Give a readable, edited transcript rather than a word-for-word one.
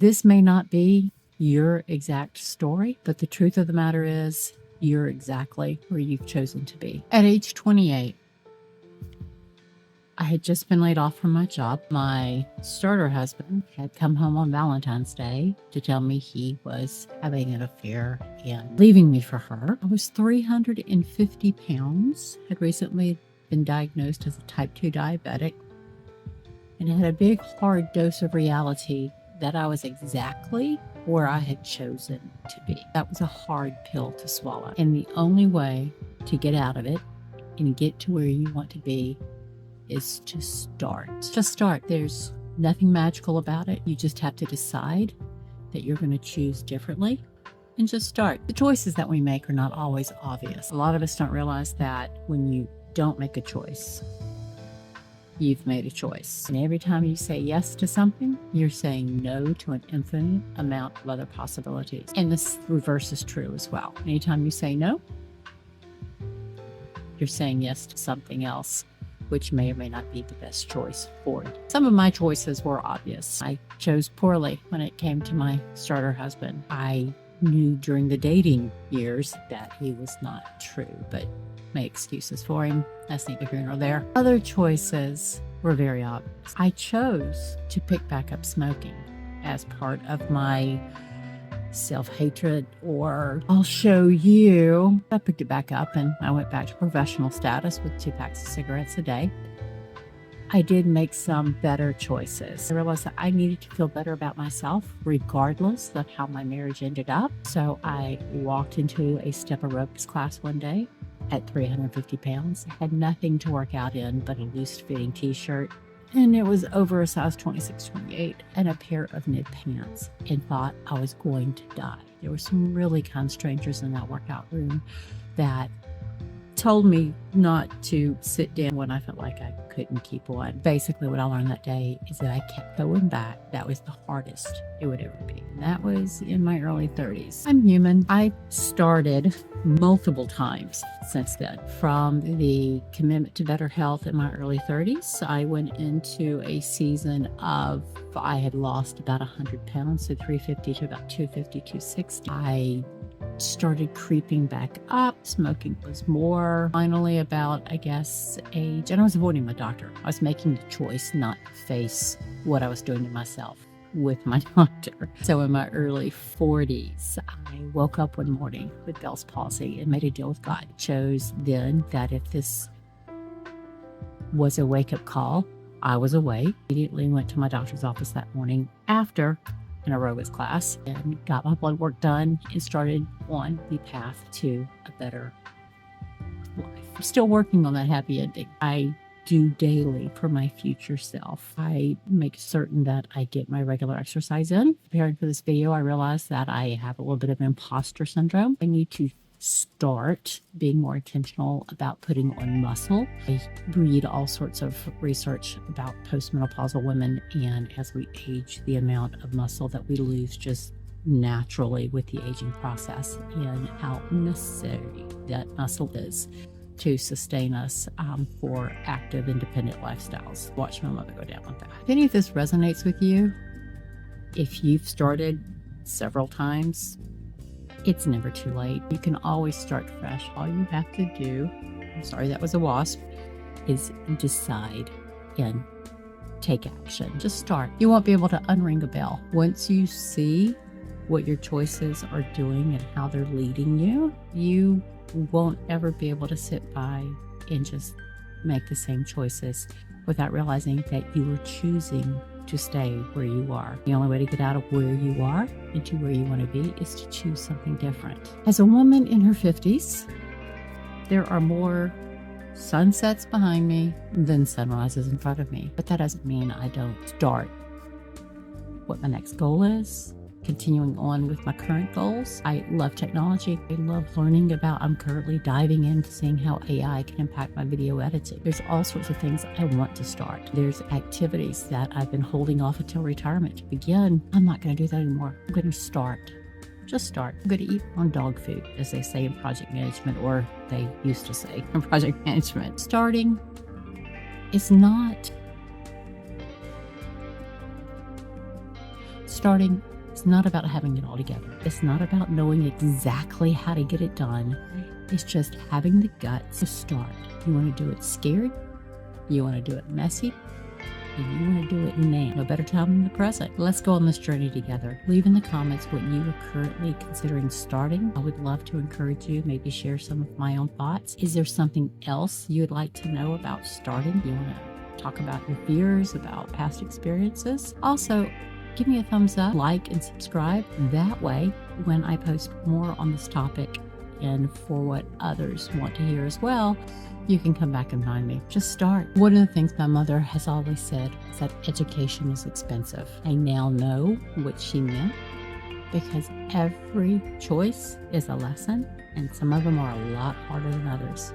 This may not be your exact story, but the truth of the matter is you're exactly where you've chosen to be. At age 28, I had just been laid off from my job. My starter husband had come home on Valentine's Day to tell me he was having an affair and leaving me for her. I was 350 pounds, had recently been diagnosed as a type 2 diabetic, and had a big hard dose of reality that I was exactly where I had chosen to be. That was a hard pill to swallow. And the only way to get out of it and get to where you want to be is to start. Just start. There's nothing magical about it. You just have to decide that you're going to choose differently and just start. The choices that we make are not always obvious. A lot of us don't realize that when you don't make a choice, you've made a choice. And every time you say yes to something, you're saying no to an infinite amount of other possibilities. And this reverse is true as well. Anytime you say no, you're saying yes to something else, which may or may not be the best choice for you. Some of my choices were obvious. I chose poorly when it came to my starter husband. I knew during the dating years that he was not true, but made excuses for him. That's neither here nor there. Other choices were very obvious. I chose to pick back up smoking as part of my self-hatred, or I'll show you. I picked it back up and I went back to professional status with 2 packs of cigarettes a day. I did make some better choices. I realized that I needed to feel better about myself regardless of how my marriage ended up. So I walked into a step aerobics class one day at 350 pounds. I had nothing to work out in but a loose-fitting t-shirt, and it was over a size 26, 28, and a pair of knit pants, and thought I was going to die. There were some really kind strangers in that workout room that told me not to sit down when I felt like I couldn't keep on. Basically, what I learned that day is that I kept going back. That was the hardest it would ever be. And that was in my early 30s. I'm human. I started multiple times since then. From the commitment to better health in my early 30s, I went into a season of, I had lost about 100 pounds, so 350 to about 250, 260. I started creeping back up. Smoking was more. Finally, about, I guess, age, and I was avoiding my doctor. I was making the choice not to face what I was doing to myself with my doctor. So in my early 40s, I woke up one morning with Bell's palsy and made a deal with God. Chose then that if this was a wake-up call, I was awake. Immediately went to my doctor's office that morning after an aerobics class and got my blood work done and started on the path to a better life. I'm still working on that happy ending. I do daily for my future self. I make certain that I get my regular exercise in. Preparing for this video, I realized that I have a little bit of imposter syndrome. I need to start being more intentional about putting on muscle. I read all sorts of research about postmenopausal women, and as we age, the amount of muscle that we lose just naturally with the aging process, and how necessary that muscle is to sustain us for active, independent lifestyles. Watch my mother go down with that. If any of this resonates with you, if you've started several times, it's never too late. You can always start fresh. All you have to do, I'm sorry that was a wasp, is decide and take action. Just start. You won't be able to unring a bell. Once you see what your choices are doing and how they're leading you, you won't ever be able to sit by and just make the same choices without realizing that you are choosing to stay where you are. The only way to get out of where you are into where you want to be is to choose something different. As a woman in her 50s, there are more sunsets behind me than sunrises in front of me. But that doesn't mean I don't start what my next goal is, continuing on with my current goals. I love technology. I love learning about, I'm currently diving into seeing how AI can impact my video editing. There's all sorts of things I want to start. There's activities that I've been holding off until retirement to begin. I'm not going to do that anymore. I'm going to start. Just start. I'm going to eat on dog food, as they say in project management, or they used to say in project management. Starting is not Starting is not about having it all together. It's not about knowing exactly how to get it done. It's just having the guts to start. You want to do it scared, you want to do it messy, and you want to do it now. No better time than the present. Let's go on this journey together. Leave in the comments what you are currently considering starting. I would love to encourage you, maybe share some of my own thoughts. Is there something else you would like to know about starting? You want to talk about your fears, about past experiences? Also, give me a thumbs up, like, and subscribe. That way, when I post more on this topic and for what others want to hear as well, you can come back and find me. Just start. One of the things my mother has always said is that education is expensive. I now know what she meant, because every choice is a lesson, and some of them are a lot harder than others.